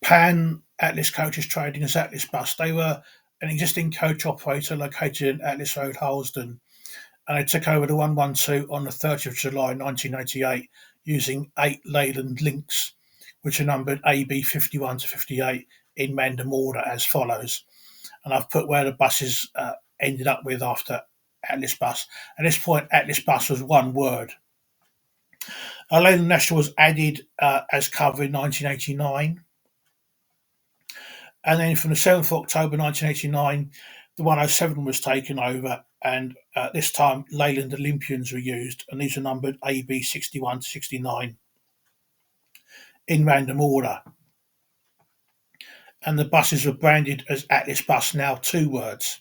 Pan Atlas Coaches trading as AtlasBus. They were an existing coach operator located in Atlas Road, Harlesden, and they took over the 112 on the 30th of July 1988 using 8 Leyland Lynx, which are numbered AB 51 to 58 in random order as follows. And I've put where the buses ended up with after AtlasBus. At this point, AtlasBus was one word. Leyland National was added as cover in 1989. And then from the 7th of October 1989, the 107 was taken over, and this time Leyland Olympians were used, and these were numbered AB 61 to 69 in random order. And the buses were branded as AtlasBus, now two words.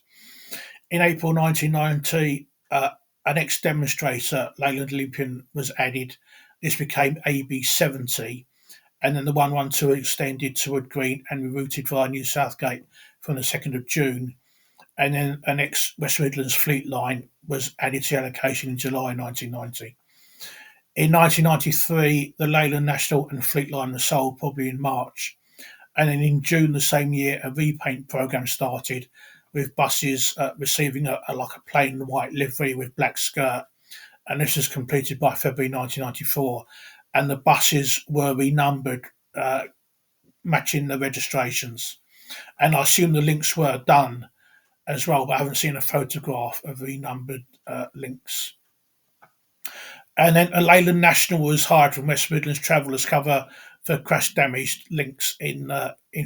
In April 1990, an ex-demonstrator, Leyland Olympian, was added. This became AB 70, and then the 112 extended to Wood Green and rerouted via New Southgate from the 2nd of June. And then an ex-West Midlands Fleet line was added to the allocation in July 1990. In 1993, the Leyland National and Fleet line were sold, probably in March. And then in June the same year, a repaint programme started with buses receiving a plain white livery with black skirt. And this was completed by February 1994. And the buses were renumbered, matching the registrations. And I assume the links were done as well, but I haven't seen a photograph of renumbered links. And then a Leyland National was hired from West Midlands Travellers cover for crash damaged links in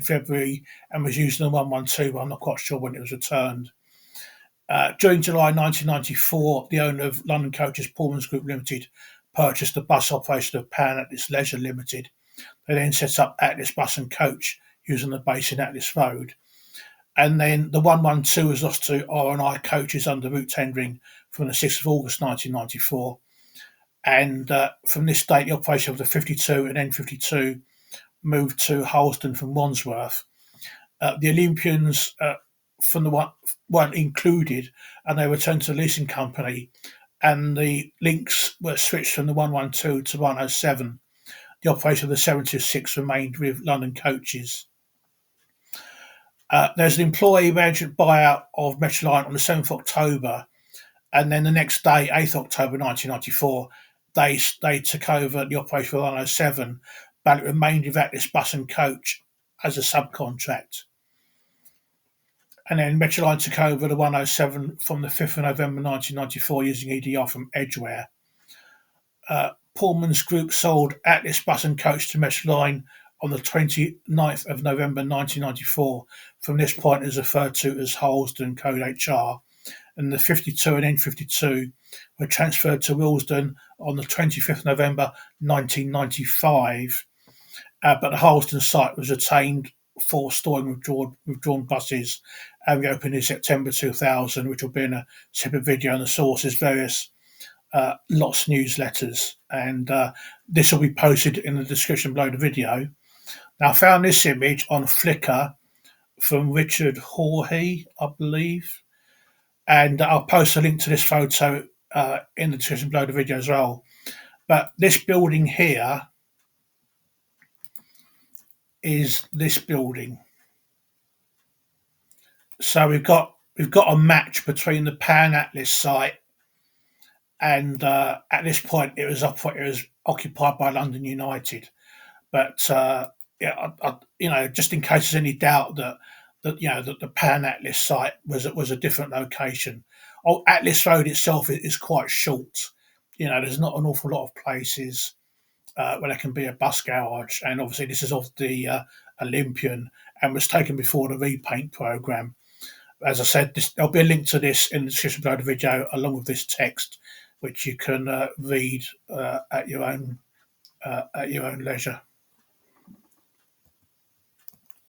February, and was used in the 112. I'm not quite sure when it was returned. During July 1994, the owner of London Coaches Pullmans Group Limited purchased the bus operation of Pan Atlas Leisure Limited. They then set up Atlas Bus and Coach using the base in Atlas Road. And then the 112 was lost to R&I Coaches under route tendering from the 6th of August 1994. And from this date, the operation of the 52 and N52 moved to Harlesden from Wandsworth. The Olympians from the one weren't included, and they returned to the leasing company, and the links were switched from the 112 to 107. The operation of the 726 remained with London Coaches. There's an employee management buyout of Metroline on the 7th of October, and then the next day, 8th October 1994, they took over the operation of 107, but it remained with Atlas Bus and Coach as a subcontract. And then Metroline took over the 107 from the 5th of November 1994 using EDR from Edgware. Pullman's Group sold Atlas Bus and Coach to Metroline on the 29th of November 1994. From this point, it is referred to as Harlesden Code HR. And the 52 and N52 were transferred to Willesden on the 25th of November 1995. But the Harlesden site was retained for storing withdrawn buses, and reopened in September 2000, which will be in a separate video on the sources, various lots newsletters, and this will be posted in the description below the video. Now, I found this image on Flickr from Richard Hawhey, I believe, and I'll post a link to this photo in the description below the video as well. But this building here is this building. So we've got a match between the Pan Atlas site, and at this point it was occupied by London United. But just in case there's any doubt that the Pan Atlas site was a different location. Atlas Road itself is quite short. There's not an awful lot of places where there can be a bus garage, and obviously this is of the Olympian and was taken before the repaint programme. As I said, there'll be a link to this in the description below the video, along with this text, which you can read at your own leisure.